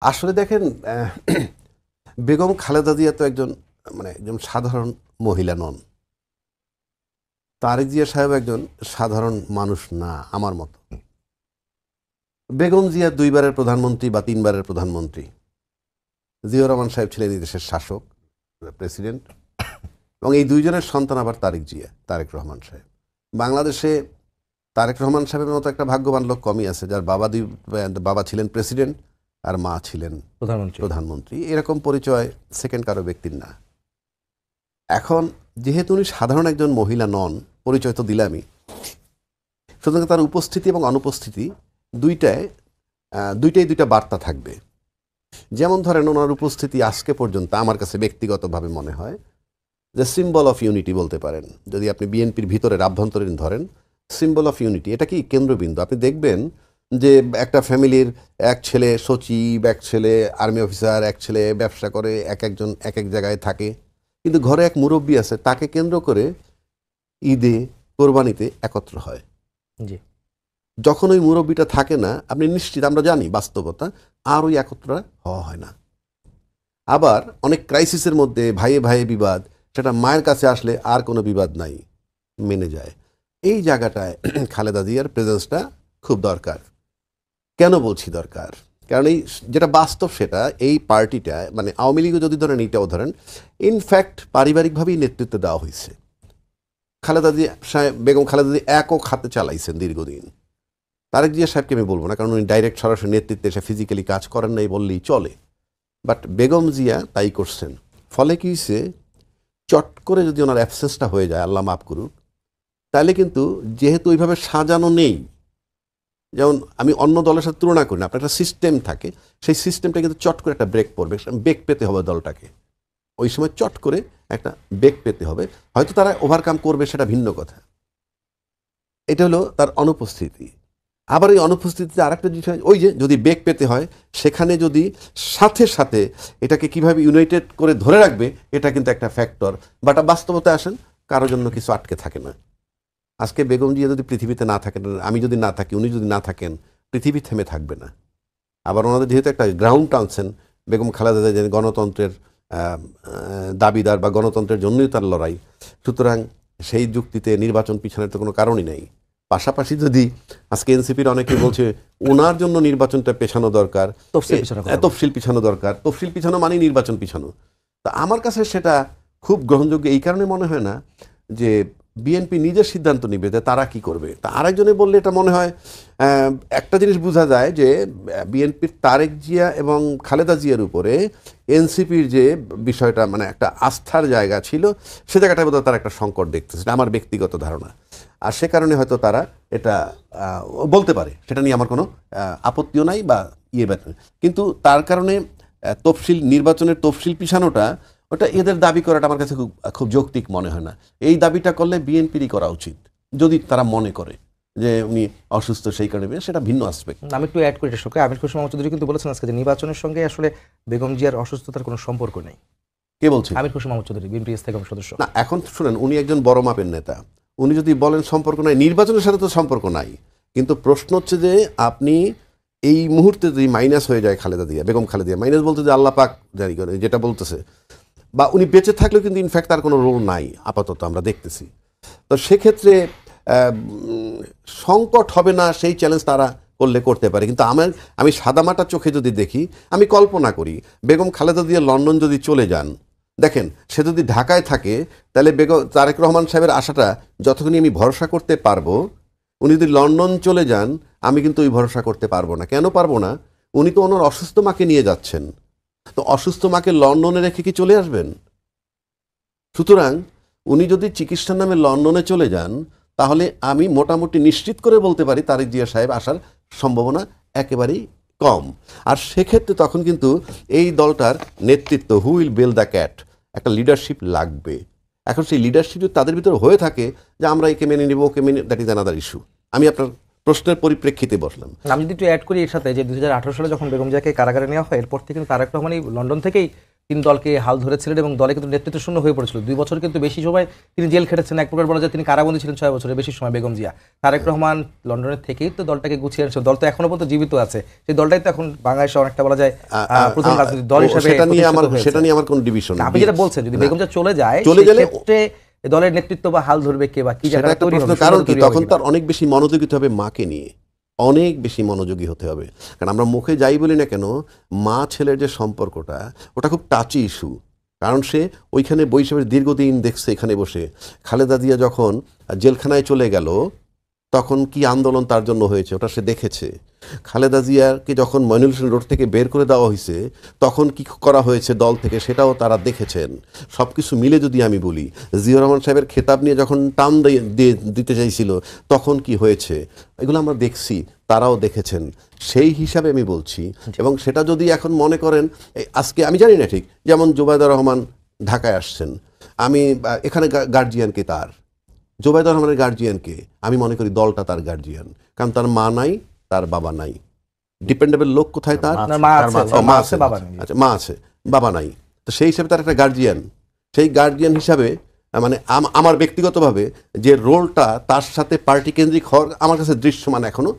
আসলে দেখেন বেগম খালেদা জিয়া তো একজন সাধারণ মহিলা নন। তারেক জিয়া সাহেব একজন সাধারণ মানুষ না আমার মতো। বেগম জিয়া 2বারের প্রধানমন্ত্রী বা 3বারের প্রধানমন্ত্রী। জিয়াউর রহমান সাহেব ছিলেন এই দেশের শাসক, প্রেসিডেন্ট, এবং এই দুইজনের সন্তান আবার তারেক রহমান সাহেব। বাংলাদেশে তারেক রহমান সাহেবের মতো একটা ভাগ্যবান লোক কমই আছে, যার বাবা ছিলেন প্রেসিডেন্ট আর মা ছিলেন প্রধানমন্ত্রী। এরকম পরিচয় সেকেন্ড কারো ব্যক্তির না। এখন যেহেতু উনি সাধারণ একজন মহিলা নন, পরিচয় তো দিলামই, সুতরাং তার উপস্থিতি এবং অনুপস্থিতি দুইটাই দুইটা বার্তা থাকবে। যেমন ধরেন, ওনার উপস্থিতি আজকে পর্যন্ত আমার কাছে ব্যক্তিগতভাবে মনে হয় যে সিম্বল অফ ইউনিটি বলতে পারেন। যদি আপনি বিএনপির ভিতরের আভ্যন্তরীণ ধরেন, সিম্বল অফ ইউনিটি, এটা কি কেন্দ্রবিন্দু। আপনি দেখবেন যে একটা ফ্যামিলির এক ছেলে সচিব, এক ছেলে আর্মি অফিসার, এক ছেলে ব্যবসা করে, একজন এক এক জায়গায় থাকে, কিন্তু ঘরে এক মুরব্বী আছে, তাকে কেন্দ্র করে ঈদে, কোরবানিতে একত্র হয়। জি। যখন ওই মুরব্বীটা থাকে না, আপনি নিশ্চিত, আমরা জানি বাস্তবতা, আর ওই একত্র হওয়া হয় না। আবার অনেক ক্রাইসিসের মধ্যে ভাইয়ে ভাইয়ে বিবাদ, সেটা মায়ের কাছে আসলে আর কোনো বিবাদ নাই, মেনে যায়। এই জায়গাটায় খালেদা জিয়ার প্রেজেন্সটা খুব দরকার। কেন বলছি দরকার? কারণ এই যেটা বাস্তব, সেটা এই পার্টিটা, মানে আওয়ামী লীগও যদি ধরেন, এইটাও ধরেন, ইনফ্যাক্ট পারিবারিকভাবেই নেতৃত্ব দেওয়া হয়েছে। খালেদা জিয়া সাহেব, বেগম খালেদা জিয়া একক হাতে চালাইছেন দীর্ঘদিন। তারেক জিয়া সাহেবকে আমি বলবো না, কারণ উনি ডাইরেক্ট সরাসরি নেতৃত্বে এসে ফিজিক্যালি কাজ করেন নাই বললেই চলে। বাট বেগম জিয়া তাই করছেন। ফলে কি হয়েছে, চট করে যদি ওনার অ্যাবসেন্সটা হয়ে যায়, আল্লাহ মাফ করুক, তাহলে কিন্তু যেহেতু ওইভাবে সাজানো নেই, যেমন আমি অন্য দলের সাথে তুলনা করি না, আপনার একটা সিস্টেম থাকে, সেই সিস্টেমটা কিন্তু চট করে একটা ব্রেক পড়বে, ব্রেক পেতে হবে দলটাকে। ওই সময় চট করে একটা ব্রেক পেতে হবে। হয়তো তারা ওভারকাম করবে, সেটা ভিন্ন কথা। এটা হলো তার অনুপস্থিতি। আবার এই অনুপস্থিতিতে আরেকটা বিষয়, ওই যে যদি বেগ পেতে হয়, সেখানে যদি সাথে সাথে এটাকে কিভাবে ইউনাইটেড করে ধরে রাখবে, এটা কিন্তু একটা ফ্যাক্টর। বাট বাস্তবতায় আসেন, কারোর জন্য কিছু আটকে থাকে না। আজকে বেগম জিয়া যদি পৃথিবীতে না থাকেন, আমি যদি না থাকি, উনি যদি না থাকেন, পৃথিবী থেমে থাকবে না। আবার ওনাদের যেহেতু একটা গ্রাউন্ড টানছেন, বেগম খালেদা জিয়া গণতন্ত্রের দাবিদার বা গণতন্ত্রের জন্যই তার লড়াই, সুতরাং সেই যুক্তিতে নির্বাচন পিছনের তো কোনো কারণই নেই। পাশাপাশি যদি আজকে এনসিপির অনেকে বলছে ওনার জন্য নির্বাচনটা পেছানো দরকার, তফসিল পিছানো দরকার, তফসিল পিছানো মানে নির্বাচন পিছানো, তা আমার কাছে সেটা খুব গ্রহণযোগ্য এই কারণে মনে হয় না যে বিএনপি নিজের সিদ্ধান্ত নিবে যে তারা কি করবে। তা আরেকজনে বললে এটা মনে হয়, একটা জিনিস বোঝা যায় যে বিএনপির তারেক জিয়া এবং খালেদা জিয়ার উপরে এনসিপির যে বিষয়টা, মানে একটা আস্থার জায়গা ছিল, সে জায়গাটায় বোধহয় তারা একটা সংকট দেখতেছে, এটা আমার ব্যক্তিগত ধারণা। আর সে কারণে হয়তো তারা এটা বলতে পারে, সেটা নিয়ে আমার কোনো আপত্তিও নাই বা কিন্তু তার কারণে নির্বাচনের তফসিল পিছানোটা, ওটা এদের দাবি করাটা আমার কাছে খুব যৌক্তিক মনে হয় না। এই দাবিটা করলে বিএনপিরই করা উচিত, যদি তারা মনে করে যে উনি অসুস্থ সেই কারণে, সেটা ভিন্ন আসপেক্ট। আমি একটু অ্যাড করি এটার আমির খসরু মাহমুদ চৌধুরী কিন্তু বলেছেন আজকে যে নির্বাচনের সঙ্গে আসলে বেগম জিয়ার অসুস্থতার কোনো সম্পর্ক নেই। কে বলছেন? আমির খসরু মাহমুদ চৌধুরী, বিএনপি স্থায়ী কমিটির সদস্য। না, এখন শুনেন, উনি একজন বড় মাপের নেতা, উনি যদি বলেন সম্পর্ক নাই, নির্বাচনের সাথে তো সম্পর্ক নাই, কিন্তু প্রশ্ন হচ্ছে যে আপনি এই মুহূর্তে যদি মাইনাস হয়ে যায় খালেদা জিয়া, বেগম খালেদা জিয়া, মাইনাস বলতে যে আল্লাহ পাক জারি করে যেটা বলতেছে, বা উনি বেঁচে থাকলেও কিন্তু ইনফ্যাক্ট তার কোনো রোল নাই আপাতত আমরা দেখতেছি। তো সেক্ষেত্রে সংকট হবে না, সেই চ্যালেঞ্জ তারা করলে করতে পারে। কিন্তু আমি সাদামাটা চোখে যদি দেখি, আমি কল্পনা করি বেগম খালেদা জিয়া লন্ডন যদি চলে যান, দেখেন সে যদি ঢাকায় থাকে, তাহলে তারেক রহমান সাহেবের আশাটা যতক্ষণ আমি ভরসা করতে পারবো, উনি যদি লন্ডন চলে যান, আমি কিন্তু ওই ভরসা করতে পারবো না। কেন পারবো না? উনি তো ওনার অসুস্থ মাকে নিয়ে যাচ্ছেন, তো অসুস্থ মাকে লন্ডনে রেখে কি চলে আসবেন? সুতরাং উনি যদি চিকিৎসার নামে লন্ডনে চলে যান, তাহলে আমি মোটামুটি নিশ্চিত করে বলতে পারি তারেক জিয়া সাহেব আসার সম্ভাবনা একেবারেই কম। আর সেক্ষেত্রে তখন কিন্তু এই দলটার নেতৃত্ব, who will bell the cat, একটা লিডারশিপ লাগবে। এখন সেই লিডারশিপ যদি তাদের ভিতরে হয়ে থাকে যে আমরা একে মেনে নেব, ওকে মেনে, দ্যাট ইজ অ্যানাদার ইস্যু। আমি আপনার প্রশ্নের পরিপ্রেক্ষিতে বসলাম। আমি যদি একটু অ্যাড করি এর সাথে, যে 2018 সালে যখন বেগম জিয়াকে কারাগারে নেওয়া হয়, এরপর থেকে কিন্তু তারেক রহমানই লন্ডন থেকেই তিনি দলকে হাল ধরেছিলেন এবং দলে কিন্তু নেতৃত্ব শূন্য হয়ে পড়েছিল। 2 বছর কিন্তু বেশি সময় তিনি জেল খেটেছেন, এক প্রকার বলা যায় তিনি কারাবন্দী ছিলেন 6 বছরের বেশি সময়। বেগম জিয়া, তারেক রহমান লন্ডনের থেকেই তো দলটাকে গুছিয়ে আনছে, দল তো এখনো পর্যন্ত জীবিত আছে, সেই দলটাই তো এখন বাংলাদেশে অনেকটা বলা যায় প্রথম রাজনৈতিক দল হিসেবে সেটা নিয়ে আমার কোনো ডিভিশন নেই। আপনি যেটা বলছেন যদি বেগম জিয়া চলে গেলে দলের নেতৃত্ব বা হাল ধরবে কে বা কি জায়গা তৈরি হবে, কারণ কি তখন তার অনেক বেশি মনোযোগী হতে হবে, মাকে নিয়ে অনেক বেশি মনোযোগী হতে হবে। কারণ আমরা মুখে যাই বলি না কেন, মা ছেলের যে সম্পর্কটা ওটা খুব টাচি ইস্যু। কারণ সে ওইখানে বৈশাখের দীর্ঘদিন দেখছে, এখানে বসে খালেদা জিয়া যখন জেলখানায় চলে গেল তখন কি আন্দোলন তার জন্য হয়েছে ওটা সে দেখেছে। খালেদা জিয়াকে যখন মইনুল হোসেন রোড থেকে বের করে দেওয়া হয়েছে তখন কি করা হয়েছে দল থেকে সেটাও তারা দেখেছেন। সব কিছু মিলে যদি আমি বলি, জিয়াউর রহমান সাহেবের খেতাব নিয়ে যখন টান দিতে চাইছিল তখন কি হয়েছে এগুলো আমরা দেখছি, তারাও দেখেছেন। সেই হিসাবে আমি বলছি। এবং সেটা যদি এখন মনে করেন আজকে আমি জানি না ঠিক, যেমন জুবাইদা রহমান ঢাকায় আসছেন, আমি এখানে গার্জিয়ানকে তার জুবাইদা রহমানের গার্জিয়ানকে আমি মনে করি দলটা তার গার্জিয়ান, কারণ তার মা নাই, তার বাবা নাই। ডিপেন্ডেবল লোক কোথায় তার? মা আছে, মা আছে, বাবা নাই। তো সেই হিসাবে তার একটা গার্জিয়ান। সেই গার্জিয়ান হিসাবে মানে আমার ব্যক্তিগতভাবে যে রোলটা তার সাথে পার্টি কেন্দ্রিক হওয়ার আমার কাছে দৃশ্যমান এখনো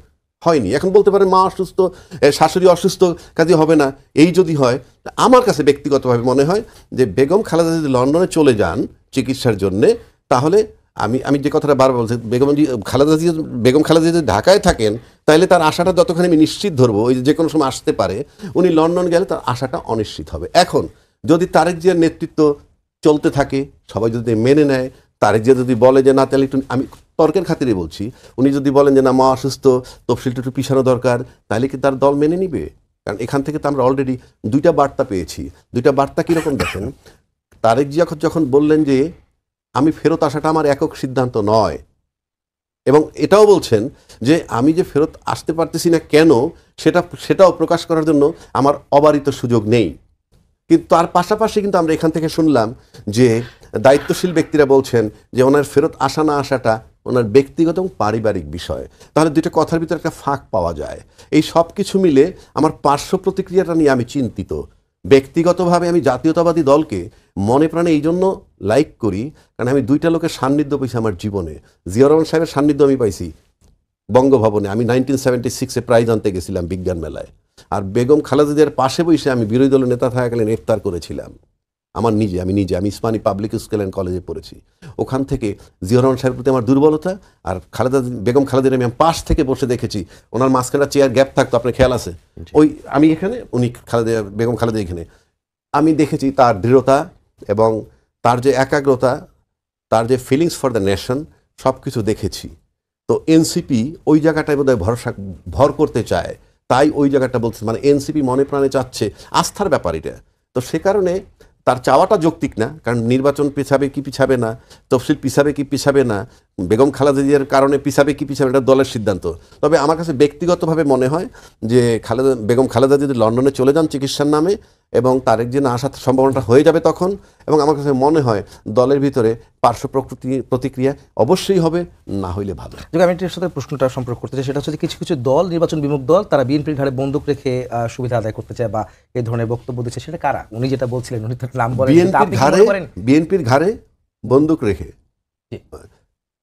হয়নি। এখন বলতে পারে মা অসুস্থ, শাশুড়ি অসুস্থ, কাজে হবে না। এই যদি হয়, আমার কাছে ব্যক্তিগতভাবে মনে হয় যে বেগম খালেদা যদি লন্ডনে চলে যান চিকিৎসার জন্যে, তাহলে আমি যে কথাটা বারবার বলছি, বেগম খালেদা যদি ঢাকায় থাকেন তাহলে তার আশাটা যতখানি আমি নিশ্চিত ধরবো, ওই যে কোনো সময় আসতে পারে, উনি লন্ডন গেলে তার আশাটা অনিশ্চিত হবে। এখন যদি তারেক জিয়ার নেতৃত্ব চলতে থাকে, সবাই যদি মেনে নেয়, তারেক জিয়া যদি বলে যে না, তাহলে একটু আমি তর্কের খাতিরে বলছি, উনি যদি বলেন যে না মা অসুস্থ, তফসিলটা একটু পিছানো দরকার, তাহলে কি তার দল মেনে নিবে? কারণ এখান থেকে তো আমরা অলরেডি 2টা বার্তা পেয়েছি। 2টা বার্তা কীরকম দেখেন, তারেক জিয়া যখন বললেন যে আমি ফেরত আসাটা আমার একক সিদ্ধান্ত নয়, এবং এটাও বলছেন যে আমি যে ফেরত আসতে পারতেছি না কেন সেটাও প্রকাশ করার জন্য আমার অবারিত সুযোগ নেই। কিন্তু তার পাশাপাশি কিন্তু আমরা এখান থেকে শুনলাম যে দায়িত্বশীল ব্যক্তিরা বলছেন যে ওনার ফেরত আসা না আসাটা ওনার ব্যক্তিগত এবং পারিবারিক বিষয়। তাহলে 2টা কথার ভিতরে একটা ফাঁক পাওয়া যায়। এই সব কিছু মিলে আমার পার্শ্ব প্রতিক্রিয়াটা নিয়ে আমি চিন্তিত। ব্যক্তিগতভাবে আমি জাতীয়তাবাদী দলকে মনে প্রাণে এই জন্য লাইক করি, কারণ আমি 2টা লোকের সান্নিধ্য পেয়েছি আমার জীবনে। জিয়াউর রহমান সাহেবের সান্নিধ্য আমি পাইছি বঙ্গভবনে, আমি 1976-এ প্রাইজ আনতে গেছিলাম বিজ্ঞান মেলায়। আর বেগম খালেদা জিয়ার পাশে বসে আমি বিরোধী দলের নেতা থাকাকালীন ইফতার করেছিলাম। আমি ইসমানী পাবলিক স্কুল অ্যান্ড কলেজে পড়েছি। ওখান থেকে জিয়াউর রহমান সাহেবের প্রতি আমার দুর্বলতা, আর বেগম খালেদার আমি পাশ থেকে বসে দেখেছি, ওনার মাঝখানে চেয়ার গ্যাপ থাকতো, আপনার খেয়াল আছে? ওই আমি এখানে, উনি বেগম খালেদা এখানে। আমি দেখেছি তার দৃঢ়তা এবং তার যে একাগ্রতা, তার যে ফিলিংস ফর দ্য নেশন, সব কিছু দেখেছি। তো এনসিপি ওই জায়গাটায় বোধহয় ভর করতে চায়, তাই ওই জায়গাটা বলছে, মানে এনসিপি মনে প্রাণে চাচ্ছে, আস্থার ব্যাপার এটা। তো সে কারণে তার চাওয়াটা যৌক্তিক না, কারণ নির্বাচন পিছাবে কি পিছাবে না, তফসিল পিছাবে কি পিছাবে না, বেগম খালেদা জিয়ার কারণে পিছাবে কি পিছাবে, এটা দলের সিদ্ধান্ত। তবে আমার কাছে ব্যক্তিগতভাবে মনে হয় যে বেগম খালেদা যদি লন্ডনে চলে যান চিকিৎসার নামে এবং তারেক জিয়া না আসার সম্ভাবনাটা হয়ে যাবে তখন, এবং আমার কাছে মনে হয় দলের ভিতরে পার্শ্ব প্রতিক্রিয়া অবশ্যই হবে, না হইলে ভালো। আমি এটার সাথে প্রশ্নটা সম্পর্ক করতে চাই, সেটা হচ্ছে কিছু কিছু দল, নির্বাচন বিমুখ দল, তারা বিএনপির ঘাড়ে বন্দুক রেখে সুবিধা আদায় করতে চায় বা এই ধরনের বক্তব্য দিচ্ছে। সেটা কারা? উনি যেটা বলছিলেন, উনি তার নাম বলেন, বিএনপির ঘাড়ে বন্দুক রেখে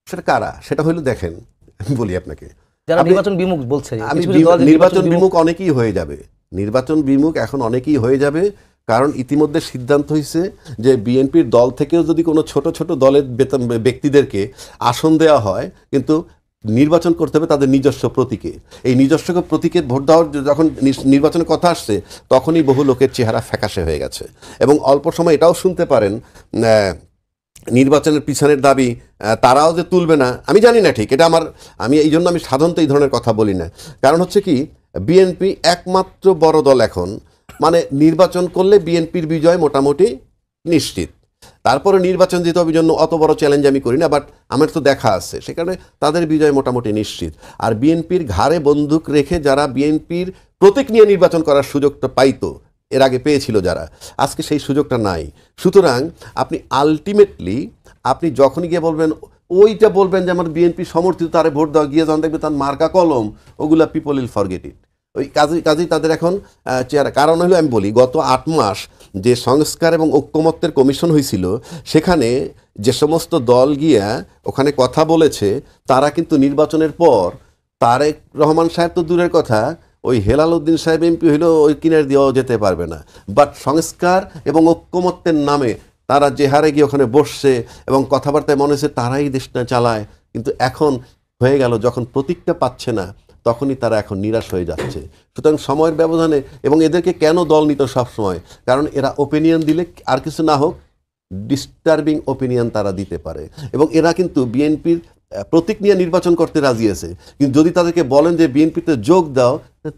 সেটা কারা? সেটা হইলো, দেখেন আমি বলি আপনাকে, যারা নির্বাচন বিমুখ বলছে, নির্বাচন বিমুখ অনেকেই হয়ে যাবে, নির্বাচন বিমুখ এখন অনেকেই হয়ে যাবে। কারণ ইতিমধ্যে সিদ্ধান্ত হয়েছে যে বিএনপির দল থেকেও যদি কোনো ছোট ছোট দলের ব্যক্তিদেরকে আসন দেওয়া হয়, কিন্তু নির্বাচন করতে হবে তাদের নিজস্ব প্রতীকে। এই নিজস্ব প্রতীকে ভোট দেওয়ার যখন নির্বাচনের কথা আসছে, তখনই বহু লোকের চেহারা ফ্যাকাশে হয়ে গেছে। এবং অল্প সময় এটাও শুনতে পারেন নির্বাচনের পিছনের দাবি তারাও যে তুলবে না, আমি জানি না ঠিক, এটা আমি এই জন্য আমি সাধারণত এই ধরনের কথা বলি না। কারণ হচ্ছে কি, বিএনপি একমাত্র বড় দল এখন, মানে নির্বাচন করলে বিএনপির বিজয় মোটামুটি নিশ্চিত। তারপরে নির্বাচন দিতে হবে জন্য অত বড় চ্যালেঞ্জ আমি করি না, বাট আমার তো দেখা আছে, সেখানে তাদের বিজয় মোটামুটি নিশ্চিত। আর বিএনপির ঘাড়ে বন্দুক রেখে যারা বিএনপির প্রতীক নিয়ে নির্বাচন করার সুযোগটা পাইতো, এর আগে পেয়েছিল যারা, আজকে সেই সুযোগটা নাই। সুতরাং আপনি আলটিমেটলি আপনি যখনই গিয়ে বলবেন, ওইটা বলবেন যে আমার বিএনপি সমর্থিত, তারে ভোট দেওয়া, গিয়ে যখন দেখবে তার মার্কা কলম, ওগুলা পিপল উইল ফরগেট ইট। ওই কাজেই তাদের এখন চেহারা। কারণ হলো আমি বলি, গত 8 মাস যে সংস্কার এবং ঐক্যমত্যের কমিশন হয়েছিল, সেখানে যে সমস্ত দল গিয়া ওখানে কথা বলেছে, তারা কিন্তু নির্বাচনের পর তারেক রহমান সাহেব তো দূরের কথা, ওই হেলাল উদ্দিন সাহেব এমপি হইলেও ওই কিনার দিয়েও যেতে পারবে না। বাট সংস্কার এবং ঐক্যমত্যের নামে তারা যে হারে গিয়ে ওখানে বসছে এবং কথাবার্তায় মনে হচ্ছে তারাই দেশটা চালায়, কিন্তু এখন হয়ে গেল যখন প্রতীকটা পাচ্ছে না, তখনই তারা এখন নিরাশ হয়ে যাচ্ছে। সুতরাং সময়ের ব্যবধানে, এবং এদেরকে কেন দল নিত সবসময়, কারণ এরা ওপিনিয়ন দিলে আর কিছু না হোক ডিস্টার্বিং ওপিনিয়ন তারা দিতে পারে, এবং এরা কিন্তু বিএনপির প্রতীক নিয়ে নির্বাচন করতে রাজি আছে, কিন্তু যদি তাদেরকে বলেন যে বিএনপিতে যোগ দাও,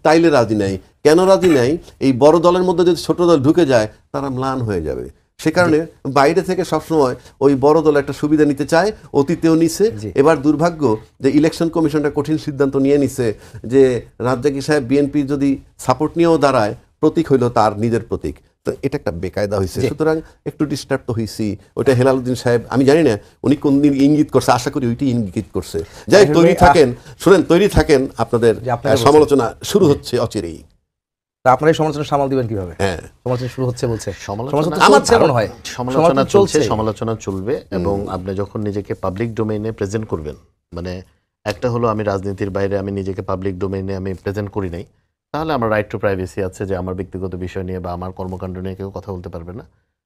তাইলে রাজি নাই। কেন রাজি নাই? এই বড় দলের মধ্যে যদি ছোট দল ঢুকে যায়, তারা ম্লান হয়ে যাবে। সে কারণে বাইরে থেকে সবসময় ওই বড় দল একটা সুবিধা নিতে চায়, অতীতেও নিছে। এবার দুর্ভাগ্য যে ইলেকশন কমিশনটা কঠিন সিদ্ধান্ত নিয়ে নিছে যে রাজ্জাকি সাহেব বিএনপি যদি সাপোর্ট নিয়েও দাঁড়ায়, প্রতীক হইল তার নিজের প্রতীক। তো এটা একটা বেকায়দা হয়েছে, সুতরাং একটু ডিস্টার্ব তো হয়েছি। ওইটা হেলালুদ্দিন সাহেব, আমি জানি না উনি কোন দিন ইঙ্গিত করছে, আশা করি ওইটি ইঙ্গিত করছে। যাই তৈরি থাকেন, শুনেন, তৈরি থাকেন, আপনাদের সমালোচনা শুরু হচ্ছে অচিরেই। আপনার এই সমালোচনা সামাল দিবেন কিভাবে? হ্যাঁ, সমালোচনা শুরু হচ্ছে বলছে, সমালোচনা চলবে। এবং আপনি যখন নিজেকে পাবলিক ডোমেইনে প্রেজেন্ট করবেন, মানে একটা হলো আমি রাজনীতির বাইরে আমি নিজেকে পাবলিক ডোমেইনে আমি প্রেজেন্ট করি নাই, তাহলে আমার রাইট টু প্রাইভেসি আছে যে আমার ব্যক্তিগত বিষয় নিয়ে বা আমার কর্মকাণ্ড নিয়ে কেউ কথা বলতে পারবে না।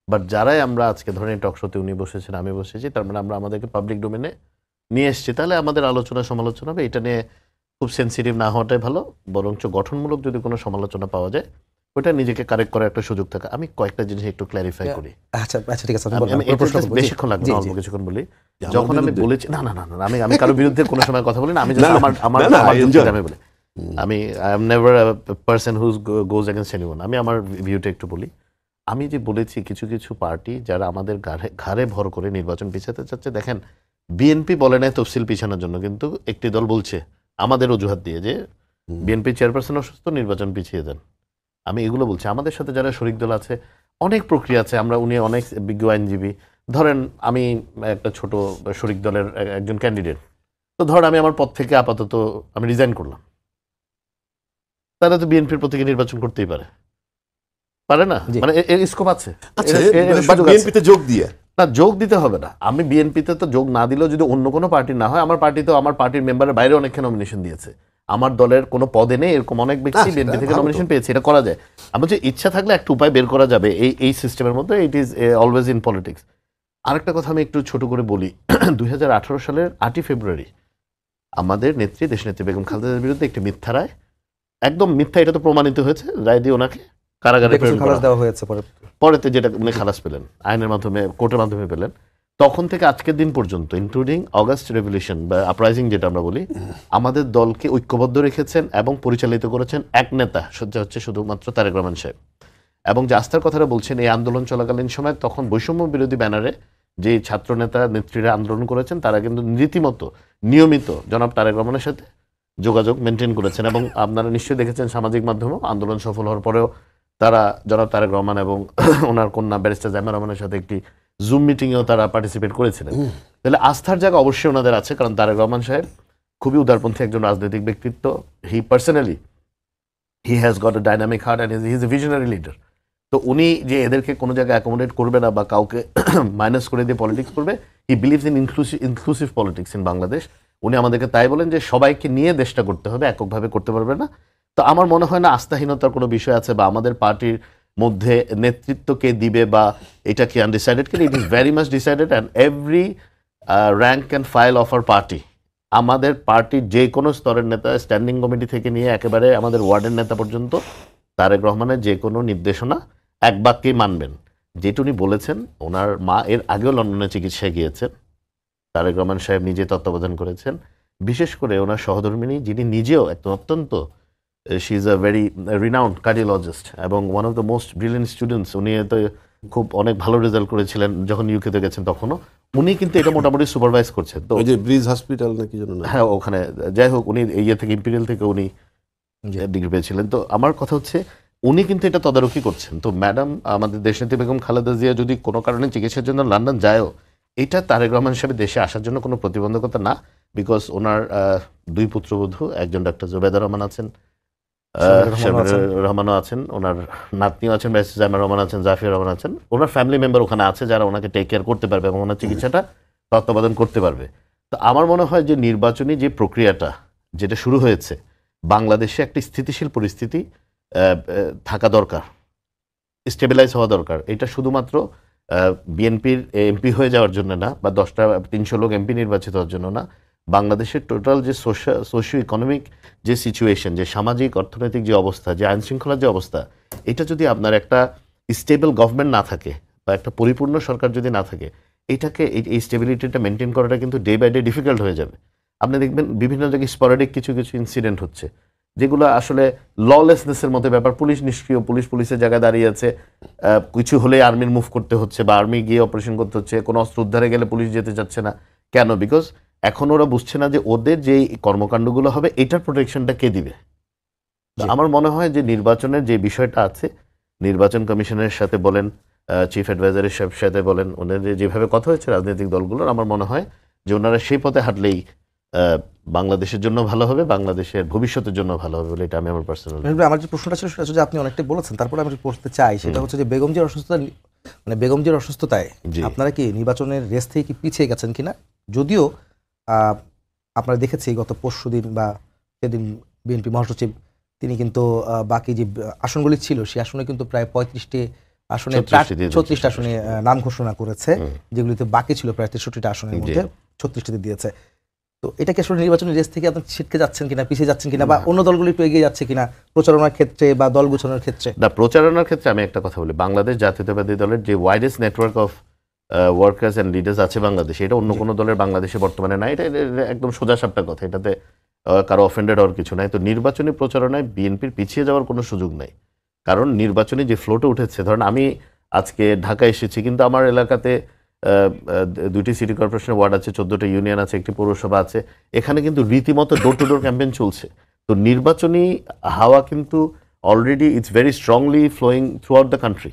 বাট যারাই আমরা আজকে ধরেন টক শোতে উনি বসেছেন, আমি বসেছি, তার মানে আমরা আমাদেরকে পাবলিক ডোমেইনে নিয়ে এসেছি, তাহলে আমাদের আলোচনা সমালোচনা হবে। এটা নিয়ে খুব সেন্সিটিভ না হওয়াটাই ভালো, বরঞ্চ গঠনমূলক যদি কোনো সমালোচনা পাওয়া যায়, ওটা নিজেকে কারেক্ট করার একটা সুযোগ থাকে। আমি কয়েকটা জিনিস একটু ক্ল্যারিফাই করি। আচ্ছা আচ্ছা, ঠিক আছে, বেশিক্ষণ লাগবে না, অল্প কিছুক্ষণ বলি। যখন আমি বলেছি না না না না, আমি কারো বিরুদ্ধে কোনো সময় কথা বলি না, আমি আমি বলি, আমি I am never a person who goes against anyone. আমি আমার ভিউটা একটু বলি। আমি যে বলেছি কিছু কিছু পার্টি যারা আমাদের ঘাড়ে ভর করে নির্বাচন পিছাতে চাচ্ছে, দেখেন বিএনপি বলে নাই তফসিল পিছানোর জন্য, কিন্তু একটি দল বলছে আমাদের অজুহাত দিয়ে যে বিএনপি চেয়ারপারসন অসুস্থ, নির্বাচন পিছিয়ে দেন। আমি এগুলো বলছি। আমাদের সাথে যারা শরিক দল আছে, অনেক প্রক্রিয়া আছে, উনি অনেক বিজ্ঞ আইনজীবী। ধরেন আমি একটা ছোট শরিক দলের একজন ক্যান্ডিডেট, তো ধর আমি আমার পদ থেকে আপাতত আমি রিজাইন করলাম, তারা তো বিএনপির প্রতীকে নির্বাচন করতেই পারে না? মানে এর স্কোপ আছে। বিএনপিতে যোগ দিয়ে না, যোগ দিতে হবে না। আমি বিএনপিতে তো যোগ না দিলেও যদি অন্য কোনো পার্টি না হয়, আমার পার্টি তো আমার পার্টির মেম্বারের বাইরে অনেককে নমিনেশন দিয়েছে, আমার দলের কোনো পদে নেই এরকম অনেক ব্যক্তি বিএনপি থেকে নমিনেশন পেয়েছে। এটা করা যায়। আমার যে ইচ্ছা থাকলে একটা উপায় বের করা যাবে এই সিস্টেমের মধ্যে। It is always in politics. আরেকটা কথা আমি একটু ছোট করে বলি। 2018 সালের 8ই ফেব্রুয়ারি আমাদের নেত্রী, দেশনেত্রী বেগম খালেদার বিরুদ্ধে একটি মিথ্যা রায়, একদম মিথ্যা, এটা তো প্রমাণিত হয়েছে, রায় দিয়ে ওনাকে কারাগারে প্রেরণ করা দেওয়া হয়েছে। পরেতে যেটা উনি খালাস পেলেন, আইনের মাধ্যমে, কোর্টের মাধ্যমে পেলেন। তখন থেকে আজকের দিন পর্যন্ত, ইনক্লুডিং অগাস্ট রেভলিউশন বা আপরাইজিং যেটা আমরা বলি, আমাদের দলকে ঐক্যবদ্ধ রেখেছেন এবং পরিচালিত করেছেন এক নেতা, সেটা হচ্ছে শুধুমাত্র তারেক রহমান সাহেব। এবং যে আস্থার কথাটা বলছেন, এই আন্দোলন চলাকালীন সময় তখন বৈষম্য বিরোধী ব্যানারে যে ছাত্র নেতা নেত্রীরা আন্দোলন করেছেন, তারা কিন্তু রীতিমতো নিয়মিত জনাব তারেক রহমানের সাথে যোগাযোগ মেনটেন করেছেন। এবং আপনারা নিশ্চয়ই দেখেছেন সামাজিক মাধ্যমেও আন্দোলন সফল হওয়ার পরেও তারা জনাব তারেক রহমান এবং ওনার কন্যা ব্যারিস্টার জাইমা রহমানের সাথে একটি জুম মিটিংয়েও তারা পার্টিসিপেট করেছিলেন। তাহলে আস্থার জায়গা অবশ্যই ওনাদের আছে, কারণ তারেক রহমান সাহেব খুবই উদারপন্থী একজন রাজনৈতিক ব্যক্তিত্ব। He personally he has got a dynamic heart and he is a visionary leader. তো উনি যে এদেরকে কোনো জায়গায় অ্যাকোমোডেট করবে না বা কাউকে মাইনাস করে দিয়ে পলিটিক্স করবে, he believes in inclusive politics in Bangladesh. উনি আমাদেরকে তাই বলেন যে সবাইকে নিয়ে দেশটা করতে হবে, এককভাবে করতে পারবে না। তো আমার মনে হয় না আস্থাহীনতার কোনো বিষয় আছে বা আমাদের পার্টির মধ্যে নেতৃত্ব কে দিবে বা এটা কি আনডিসাইডেড, কিন্তু it is very much decided and every rank and file of our party, আমাদের পার্টির যে কোনো স্তরের নেতা, স্ট্যান্ডিং কমিটি থেকে নিয়ে একেবারে আমাদের ওয়ার্ডের নেতা পর্যন্ত, তারেক রহমানের যে কোনো নির্দেশনা এক বাক্যেই মানবেন। যেটা উনি বলেছেন, ওনার মা এর আগেও লন্ডনে চিকিৎসায় গিয়েছেন, তারেক রহমান সাহেব নিজে তত্ত্বাবধান করেছেন। বিশেষ করে ওনার সহধর্মিণী, যিনি নিজেও একটা অত্যন্ত, she is a very renowned cardiologist এবং one of the most brilliant students. উনি তো খুব অনেক ভালো রেজাল্ট করেছিলেন যখন ইউকেতে গেছেন, তখনও উনি কিন্তু এটা মোটামুটি সুপারভাইজ করছেন। তো ওই যে ব্রিজ হসপিটাল নাকি জানো না, হ্যাঁ ওখানে, যাই হোক, উনি ইয়ে থেকে ইম্পিরিয়াল থেকে উনি ডিগ্রি পেয়েছিলেন। তো আমার কথা হচ্ছে উনি কিন্তু এটা তদারকি করছেন। তো ম্যাডাম আমাদের দেশনেত্রী বেগম খালেদা জিয়া যদি কোনো কারণে চিকিৎসার জন্য লন্ডন যায়ও, এটা তারেক রহমান সাহেব দেশে আসার জন্য কোনো প্রতিবন্ধকতা না, বিকজ ওনার দুই পুত্রবধূ, একজন ডক্টর জুবেদা রহমান আছেন, শামিনুর রহমানও আছেন, ওনার নাতনিও আছেন, ব্যারিস্টার জামিয়া রহমান আছেন, জাফির রহমান আছেন, ওনার ফ্যামিলি মেম্বার ওখানে আছে যারা ওনাকে টেক কেয়ার করতে পারবে এবং ওনার চিকিৎসাটা তত্ত্বাবধান করতে পারবে। তো আমার মনে হয় যে নির্বাচনী যে প্রক্রিয়াটা যেটা শুরু হয়েছে, বাংলাদেশে একটা স্থিতিশীল পরিস্থিতি থাকা দরকার, স্টেবিলাইজ হওয়া দরকার। এটা শুধুমাত্র বিএনপির এমপি হয়ে যাওয়ার জন্য না, বা 300 লোক এমপি নির্বাচিত হওয়ার জন্য না, বাংলাদেশের টোটাল যে সোশিও ইকোনমিক যে সিচুয়েশন, যে সামাজিক অর্থনৈতিক যে অবস্থা, যে আইন শৃঙ্খলার যে অবস্থা, এটা যদি আপনার একটা স্টেবল গভর্নমেন্ট না থাকে বা একটা পরিপূর্ণ সরকার যদি না থাকে, এটাকে এই স্টেবিলিটিটা মেনটেন করাটা কিন্তু ডে বাই ডে ডিফিকাল্ট হয়ে যাবে। আপনি দেখবেন বিভিন্ন জায়গায় স্পোরাডিক কিছু কিছু ইনসিডেন্ট হচ্ছে যেগুলো আসলে ললেসনেসের মধ্যে ব্যাপার। পুলিশ নিষ্ক্রিয়, পুলিশের জায়গায় দাঁড়িয়ে আছে, কিছু হলে আর্মির মুভ করতে হচ্ছে বা আর্মি গিয়ে অপারেশন করতে হচ্ছে, কোনো অস্ত্র উদ্ধারে গেলে পুলিশ যেতে চাচ্ছে না। কেন? বিকজ এখন ওরা বুঝছে না যে ওদের যে কর্মকাণ্ডগুলো হবে এটার প্রোটেকশনটা কে দিবে। আমার মনে হয় যে নির্বাচনের যে বিষয়টা আছে, নির্বাচন কমিশনের সাথে বলেন, চিফ অ্যাডভাইজারের সাথে বলেন, ওনাদের যেভাবে কথা হয়েছে রাজনৈতিক দলগুলোর, আমার মনে হয় যে ওনারা সেই পথে হাঁটলেই বাংলাদেশের জন্য ভালো হবে, বাংলাদেশের ভবিষ্যতের জন্য ভালো হবে বলে এটা আমি আমার পার্সোনাল। আমার যে প্রশ্নটা ছিল সেটা হচ্ছে যে আপনি অনেকটাই বলেছেন, তারপরে আমি পড়তে চাই সেটা হচ্ছে যে বেগমজির অসুস্থতা, মানে বেগমজির অসুস্থতায় আপনারা কি নির্বাচনের রেস থেকে কি পিছিয়ে গেছেন কিনা? যদিও আপনারা দেখেছি গত পরশুদিন বা সেদিন বিএনপি মহাসচিব তিনি কিন্তু বাকি যে আসনগুলি ছিল সেই আসনে কিন্তু প্রায় 35টি আসনে, 36টা আসনে নাম ঘোষণা করেছে, যেগুলিতে বাকি ছিল প্রায় 63টা আসনের মধ্যে 36টিতে দিয়েছে। তো এটা কি আসলে নির্বাচনের রেস থেকে আপনি ছিটকে যাচ্ছেন কিনা, পিছিয়ে যাচ্ছেন কিনা, বা অন্য দলগুলি একটু এগিয়ে যাচ্ছে কিনা প্রচারণার ক্ষেত্রে বা দল গুছানোর ক্ষেত্রে? না, প্রচারণার ক্ষেত্রে আমি একটা কথা বলি, বাংলাদেশ জাতীয়তাবাদী দলের যে widest network of workers and leaders আছে বাংলাদেশে, এটা অন্য কোনো দলের বাংলাদেশে বর্তমানে নাই। এটা একদম সোজা সাপটা কথা, এটাতে কারো অফেন্ডেড হওয়ার কিছু নাই। তো নির্বাচনী প্রচারণায় বিএনপির পিছিয়ে যাওয়ার কোনো সুযোগ নাই, কারণ নির্বাচনী যে ফ্লোটে উঠেছে, ধরেন আমি আজকে ঢাকা এসেছি, কিন্তু আমার এলাকাতে 2টি সিটি কর্পোরেশনের ওয়ার্ড আছে, 14টা ইউনিয়ন আছে, একটি পৌরসভা আছে, এখানে কিন্তু রীতিমতো ডোর টু ডোর ক্যাম্পেইন চলছে। তো নির্বাচনী হাওয়া কিন্তু already it's very strongly flowing throughout the country.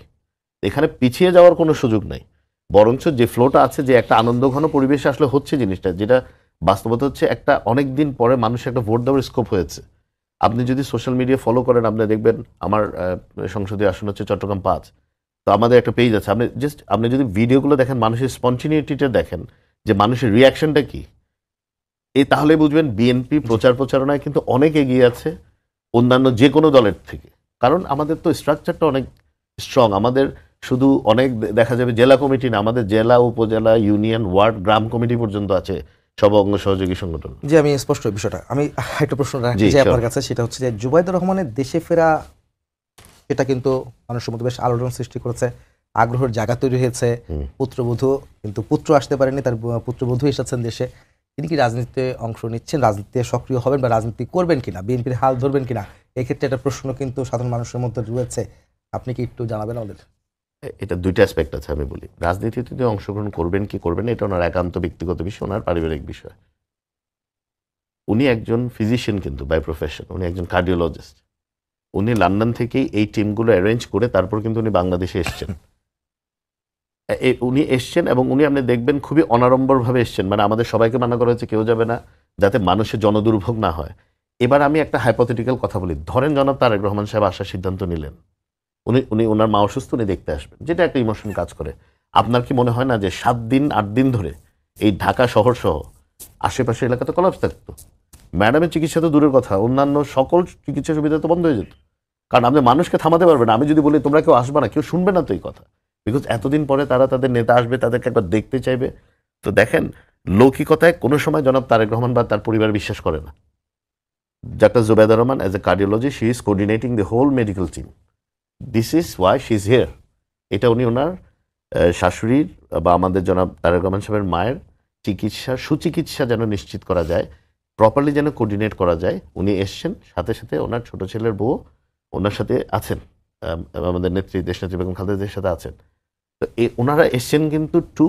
এখানে পিছিয়ে যাওয়ার কোনো সুযোগ নাই, বরঞ্চ যে ফ্লোটা আছে, যে একটা আনন্দঘন পরিবেশে আসলে হচ্ছে জিনিসটা, যেটা বাস্তবতা হচ্ছে একটা অনেক দিন পরে মানুষের একটা ভোট দেওয়ার স্কোপ হয়েছে। আপনি যদি সোশ্যাল মিডিয়া ফলো করেন, আপনি দেখবেন আমার সংসদীয় আসন হচ্ছে চট্টগ্রাম 5, তো আমাদের একটা পেজ আছে, আপনি যদি ভিডিওগুলো দেখেন, মানুষের স্পন্টিনিটিটা দেখেন, যে মানুষের রিয়াকশনটা কি, তাহলে বুঝবেন বিএনপি প্রচারণায় কিন্তু অনেক এগিয়ে আছে অন্যান্য যে কোনো দলের থেকে। কারণ আমাদের তো স্ট্রাকচারটা অনেক স্ট্রং, আমাদের শুধু অনেক দেখা যাবে জেলা কমিটি না, আমাদের জেলা, উপজেলা, ইউনিয়ন, ওয়ার্ড, গ্রাম কমিটি পর্যন্ত আছে, সব অঙ্গ সহযোগী সংগঠন। জি, আমি স্পষ্ট বিষয়টা, আমি একটা প্রশ্ন রাখতে চাই আপনার কাছে, সেটা হচ্ছে যে জুবাইদুর রহমানের দেশে ফেরা, এটা কিন্তু মানুষের মধ্যে বেশ আলোড়ন সৃষ্টি করেছে, আগ্রহের জায়গা তৈরি হয়েছে। পুত্রবধূ, কিন্তু পুত্র আসতে পারেনি, তার পুত্রবধূ এসেছেন দেশে। তিনি কি রাজনীতিতে অংশ নিচ্ছেন, রাজনীতিতে সক্রিয় হবেন বা রাজনীতি করবেন কিনা, বিএনপির হাল ধরবেন কিনা, এক্ষেত্রে একটা প্রশ্ন কিন্তু সাধারণ মানুষের মধ্যে রয়েছে। আপনি কি একটু জানাবেন আমাদের? এটা দুইটা অ্যাসপেক্ট আছে, আমি বলি রাজনীতিতে অংশগ্রহণ করবেন কি করবেন না, এটা ওনার একান্ত ব্যক্তিগত বিষয়, ওনার পারিবারিক বিষয়। উনি একজন ফিজিশিয়ান কিন্তু বাই প্রফেশন, উনি একজন কার্ডিওলজিস্ট। উনি লন্ডন থেকেই এই টিমগুলো অ্যারেঞ্জ করে তারপর কিন্তু উনি বাংলাদেশে এসছেন। উনি এসছেন এবং উনি আপনি দেখবেন খুবই অনাড়ম্বরভাবে এসছেন, মানে আমাদের সবাইকে মানা করা হচ্ছে কেউ যাবে না, যাতে মানুষের জনদুর্ভোগ না হয়। এবার আমি একটা হাইপোথেটিক্যাল কথা বলি, ধরেন জনাব তারেক রহমান সাহেব আসার সিদ্ধান্ত নিলেন, উনি ওনার মা অসুস্থ, উনি দেখতে আসবেন, যেটা একটা ইমোশন কাজ করে। আপনার কি মনে হয় না যে 7 দিন 8 দিন ধরে এই ঢাকা শহর সহ আশেপাশের এলাকাতে কলাপস থাকতো? ম্যাডামের চিকিৎসা তো দূরের কথা, অন্যান্য সকল চিকিৎসা সুবিধা তো বন্ধ হয়ে যেত, কারণ আপনি মানুষকে থামাতে পারবেন না। আমি যদি বলি তোমরা কেউ আসবে না, কেউ শুনবে না তো এই কথা, বিকজ এতদিন পরে তারা তাদের নেতা আসবে, তাদেরকে একবার দেখতে চাইবে। তো দেখেন, লৌকিকতায় কোনো সময় জনাব তারেক রহমান বা তার পরিবার বিশ্বাস করে না। Doctor Zubaida Rahman as a cardiology, she is coordinating the whole medical team, this is why she is here. এটা উনি ওনার শাশুড়ির বা আমাদের জনাব তারেক রহমান সাহেবের মায়ের সুচিকিৎসা যেন নিশ্চিত করা যায়, প্রপারলি যেন কোঅর্ডিনেট করা যায়, উনি এসছেন। সাথে সাথে ওনার ছোট ছেলের বউ ওনার সাথে আছেন, আমাদের নেত্রী দেশনেত্রী বেগম খালেদার সাথে আছেন। তো ওনারা এসছেন কিন্তু টু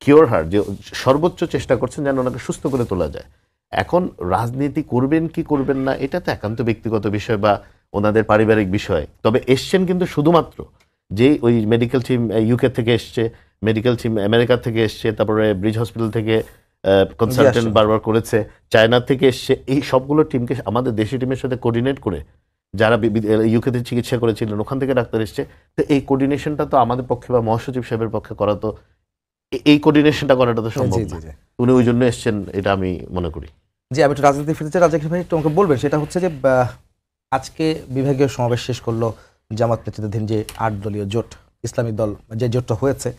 কিওর হার, যে সর্বোচ্চ চেষ্টা করছেন যেন ওনাকে সুস্থ করে তোলা যায়। এখন রাজনীতি করবেন কি করবেন না, এটা তো একান্ত ব্যক্তিগত বিষয় বা ওনাদের পারিবারিক বিষয়। তবে এসছেন কিন্তু শুধুমাত্র যে ওই মেডিকেল টিম ইউকে থেকে এসছে, মেডিকেল টিম আমেরিকা থেকে এসছে, তারপরে ব্রিজ হসপিটাল থেকে কনসালটেন্ট বারবার করেছে, চায়না থেকে এসছে, এই সবগুলো টিমকে আমাদের দেশি টিমের সাথে কোঅর্ডিনেট করে যারা ইউকেতে চিকিৎসা করেছিলেন ওখান থেকে ডাক্তার এসছে। তো এই কোঅর্ডিনেশনটা তো আমাদের পক্ষে বা মহাসচিব সাহেবের পক্ষে করা তো এই কোঅর্ডিনেশনটা করাটা তো সম্ভব জি, না। জি। উনি ওই জন্য এসছেন, এটা আমি মনে করি। জি, আমি একটু রাজনীতি ফিরতে চাই। রাজাক ভাই একটু আমাকে বলবেন, সেটা হচ্ছে যে আজকে বিভাগীয় সমাবেশ শেষ করলো জামাত নেতৃত্বাধীন যে 8 দলীয় জোট, ইসলামিক দল যে জোটটা হয়েছে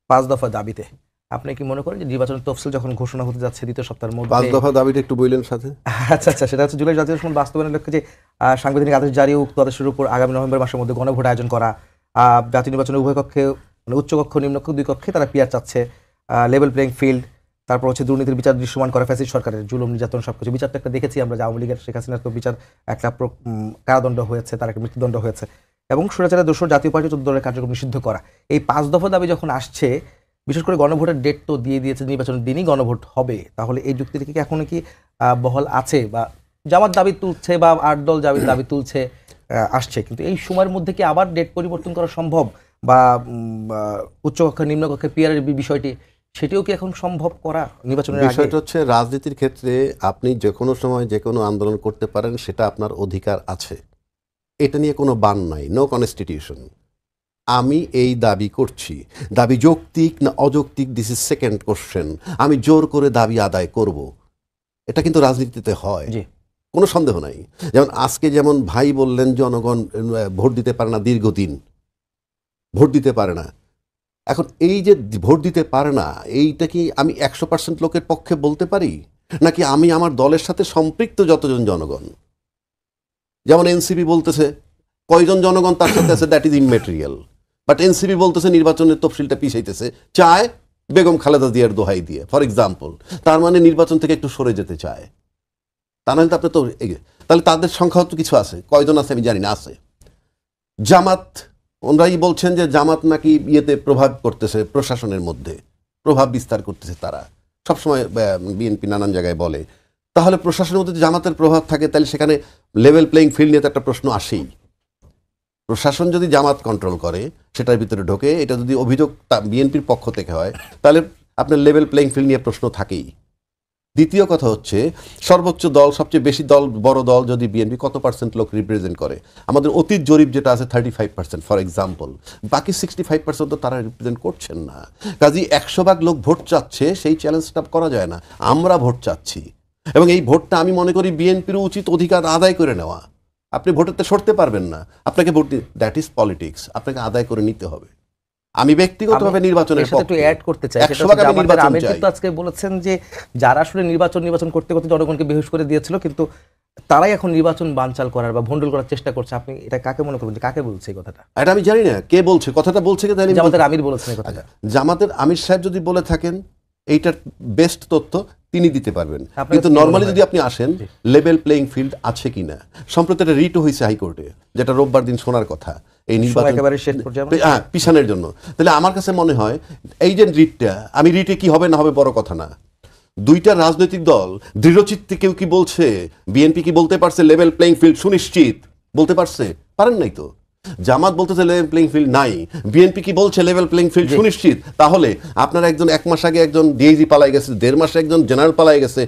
5 দফা দাবিতে। আপনি কি মনে করেন যে নির্বাচনের তফসিল যখন ঘোষণা হতে যাচ্ছে দ্বিতীয় সপ্তাহের 5 মধ্যে, দফা দাবিটা একটু বললেন সাথে। আচ্ছা, সেটা হচ্ছে জুলাই জাতীয় সনদ বাস্তবায়নের লক্ষ্যে যে সাংবিধানিক আদেশ জারি ও উক্ত আদেশের উপর আগামী নভেম্বর মাসের মধ্যে গণভোট আয়োজন করা, জাতীয় নির্বাচনের উভয় কক্ষে মানে উচ্চকক্ষ নিম্নকক্ষ 2 কক্ষে তারা পিয়ার চাচ্ছে, লেভেল প্লেইং ফিল্ড, তারপর হচ্ছে দুর্নীতির বিচার দৃশ্যমান করা, ফ্যাসিস্ট সরকারের জুলুম নির্যাতন সবকিছু। বিচারটা একটা দেখেছি আমরা যে আওয়ামী লীগের শেখ হাসিনার তো বিচার একটা কারাদণ্ড হয়েছে, তার একটা মৃত্যুদণ্ড হয়েছে, এবং স্বৈরাচারের দোষর জাতীয় পার্টি 14 দলের কার্যক্রম নিষিদ্ধ করা। এই 5 দফা দাবি যখন আসছে, বিশেষ করে গণভোটের ডেট তো দিয়ে দিয়েছে, নির্বাচনের দিনই গণভোট হবে, তাহলে এই যুক্তি থেকে কি এখনো কি বহাল আছে? বা জামাত দাবি তুলছে বা 8 দল দাবি তুলছে, আসছে, কিন্তু এই সময়ের মধ্যে কি আবার ডেট পরিবর্তন করা সম্ভব? বা উচ্চকক্ষে নিম্নকক্ষে পিয়ারের বিষয়টি, সেটিও কি এখন সম্ভব করা নির্বাচনের আগে? বিষয়টা হচ্ছে রাজনীতির ক্ষেত্রে আপনি যে কোনো সময় যে কোনো আন্দোলন করতে পারেন, সেটা আপনার অধিকার আছে, এটা নিয়ে কোনো বান নাই, নো কনস্টিটিউশন। আমি এই দাবি করছি, দাবি যৌক্তিক না অযৌক্তিক, দিস ইজ সেকেন্ড কোশ্চেন। আমি জোর করে দাবি আদায় করব, এটা কিন্তু রাজনীতিতে হয়, জি, কোনো সন্দেহ নাই। যেমন আজকে যেমন ভাই বললেন জনগণ ভোট দিতে পারে না, দীর্ঘদিন ভোট দিতে পারে না। এখন এই যে ভোট দিতে পারে না, এইটা কি আমি 100% লোকের পক্ষে বলতে পারি, নাকি আমি আমার দলের সাথে সম্পৃক্ত যতজন জনগণ, যেমন এনসিপি বলতেছে কয়জন জনগণ তার সাথে আছে, দ্যাট ইজ ইমমেটেরিয়াল, বাট এনসিপি বলতেছে নির্বাচনের তফসিলটা পিছাইতেছে, চায় বেগম খালেদা জিয়ার দোহাই দিয়ে, ফর এক্সাম্পল। তার মানে নির্বাচন থেকে একটু সরে যেতে চায়, তা নাহলে তো আপনি তো তাহলে তাদের সংখ্যা তো কিছু আছে, কয়জন আছে আমি জানি না, আছে। জামাত, ওনারাই বলছেন যে জামাত নাকি ইয়েতে প্রভাব করতেছে, প্রশাসনের মধ্যে প্রভাব বিস্তার করতেছে, তারা সবসময় বিএনপি নানান জায়গায় বলে। তাহলে প্রশাসনের মধ্যে যদি জামাতের প্রভাব থাকে, তাহলে সেখানে লেভেল প্লেইং ফিল্ড নিয়ে তো একটা প্রশ্ন আসেই। প্রশাসন যদি জামাত কন্ট্রোল করে, সেটার ভিতরে ঢোকে, এটা যদি অভিযোগ বিএনপির পক্ষ থেকে হয়, তাহলে আপনার লেভেল প্লেইং ফিল্ড নিয়ে প্রশ্ন থাকেই। দ্বিতীয় কথা হচ্ছে, সর্বোচ্চ দল, সবচেয়ে বেশি দল, বড় দল যদি বিএনপি, কত পার্সেন্ট লোক রিপ্রেজেন্ট করে? আমাদের অতীত জরিপ যেটা আছে 35% ফর এক্সাম্পল, বাকি 65% তো তারা রিপ্রেজেন্ট করছেন না। কাজেই 100 ভাগ লোক ভোট চাচ্ছে, সেই চ্যালেঞ্জটা করা যায় না। আমরা ভোট চাচ্ছি, এবং এই ভোটটা আমি মনে করি বিএনপির উচিত অধিকার আদায় করে নেওয়া। আপনি ভোটেতে সরতে পারবেন না, আপনাকে ভোট দ্যাট ইজ পলিটিক্স, আপনাকে আদায় করে নিতে হবে। আমি ব্যক্তিগতভাবে নির্বাচনের এর সাথে একটু পক্ষে, অ্যাড করতে চাই, 100 ভাগ আমি নির্বাচন আমির চাই। কিন্তু আজকে বলেছেন যে যারা আসলে নির্বাচন করতে করতে জনগণকে বেহুশ করে দিয়েছিল, কিন্তু তারাই এখন নির্বাচন বানচাল করার বা ভণ্ডুল করার চেষ্টা করছে। আপনি এটা কাকে মনে করবেন, যে কাকে বলছে এই কথাটা? এটা আমি জানি না কে বলছে, কথাটা বলছে কে জানি। জামাতের আমির বলেছেন এই কথাটা। জামাতের আমির সাহেব যদি বলে থাকেন, এইটার বেস্ট তথ্য তিনি দিতে পারবেন। আপনার কিন্তু কি মনে নর্মালি হয়? যদি আপনি আসেন, লেভেল প্লেইং ফিল্ড আছে কিনা, সম্প্রতি একটা রিটও হয়েছে হাইকোর্টে, যেটা রোববার দিন শোনার কথা, এই সময় নির্বাচন একেবারে শেষ পর্যায়ে আমরা? হ্যাঁ, পিছানোর জন্য। তাহলে আমার কাছে মনে হয় এই যে রিটটা, আমি রিটে কি হবে না হবে বড় কথা না, দুইটা রাজনৈতিক দল দৃঢ়চিত্তে, কেউ কি বলছে, বিএনপি কি বলতে পারছে লেভেল প্লেইং ফিল্ড সুনিশ্চিত? বলতে পারছে? পারেন নাই তো। জামাত বলতেছে লেভেল প্লেইং ফিল্ড নাই, বিএনপি কি বলছে লেভেল প্লেইং ফিল্ড সুনিশ্চিত? তাহলে আপনার একজন 1 মাস আগে একজন ডিআইজি পালাই গেছে, 1.5 মাসে একজন জেনারেল পালাই গেছে,